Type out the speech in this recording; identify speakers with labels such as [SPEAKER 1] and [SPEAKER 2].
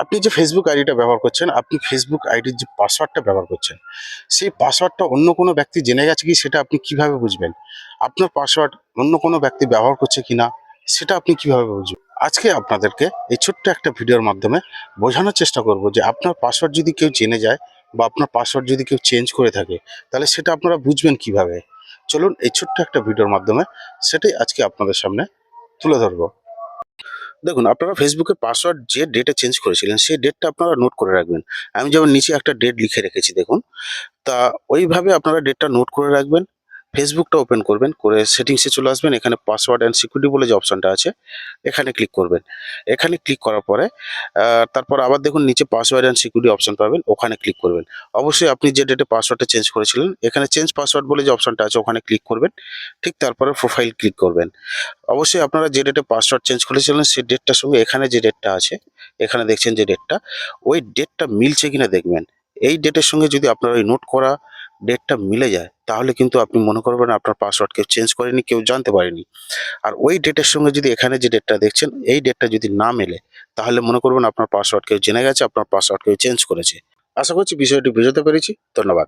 [SPEAKER 1] আপনি যে ফেসবুক আইডিটা ব্যবহার করছেন, আপনি ফেসবুক আইডির যে পাসওয়ার্ডটা ব্যবহার করছেন, সেই পাসওয়ার্ডটা অন্য কোনো ব্যক্তি জেনে গেছে কি সেটা আপনি কিভাবে বুঝবেন? আপনার পাসওয়ার্ড অন্য কোনো ব্যক্তি ব্যবহার করছে কিনা সেটা আপনি কিভাবে বুঝবেন? আজকে আপনাদেরকে এই ছোট্ট একটা ভিডিওর মাধ্যমে বোঝানোর চেষ্টা করব যে আপনার পাসওয়ার্ড যদি কেউ জেনে যায় বা আপনার পাসওয়ার্ড যদি কেউ চেঞ্জ করে থাকে, তাহলে সেটা আপনারা বুঝবেন কিভাবে? চলুন এই ছোট্ট একটা ভিডিওর মাধ্যমে সেটাই আজকে আপনাদের সামনে তুলে ধরবো। দেখুন, আপনারা ফেসবুকের পাসওয়ার্ড যে ডেটে চেঞ্জ করেছিলেন সেই ডেটটা আপনারা নোট করে রাখবেন। আমি যেমন নিচে একটা ডেট লিখে রেখেছি দেখুন। তা ওইভাবে আপনারা ডেটটা নোট করে রাখবেন। ফেসবুকটা ওপেন করবেন, করে সেটিংসে চলে আসবেন। এখানে পাসওয়ার্ড অ্যান্ড সিকিউরিটি বলে যে অপশনটা আছে, এখানে ক্লিক করবেন। এখানে ক্লিক করার পরে তারপর আবার দেখুন নিচে পাসওয়ার্ড অ্যান্ড সিকিউরিটি অপশন পাবেন, ওখানে ক্লিক করবেন। অবশ্যই আপনি যে ডেটে পাসওয়ার্ডটা চেঞ্জ করেছিলেন, এখানে চেঞ্জ পাসওয়ার্ড বলে যে অপশনটা আছে ওখানে ক্লিক করবেন। ঠিক তারপরে প্রোফাইল ক্লিক করবেন। অবশ্যই আপনারা যে ডেটে পাসওয়ার্ড চেঞ্জ করেছিলেন সেই ডেটটার সঙ্গে এখানে যে ডেটটা আছে, এখানে দেখছেন যে ডেটটা, ওই ডেটটা মিলছে কিনা দেখবেন। এই ডেটের সঙ্গে যদি আপনার ওই নোট করা ডেটটা মিলে যায়, তাহলে কিন্তু আপনি মনে করবেন আপনার পাসওয়ার্ড কেউ চেঞ্জ করেনি, কেউ জানতে পারেনি। আর ওই ডেটের সঙ্গে যদি এখানে যে ডেটটা দেখছেন, এই ডেটটা যদি না মেলে, তাহলে মনে করবেন আপনার পাসওয়ার্ড কেউ জেনে গেছে, আপনার পাসওয়ার্ড কেউ চেঞ্জ করেছে। আশা করছি বিষয়টি বুঝাতে পেরেছি। ধন্যবাদ।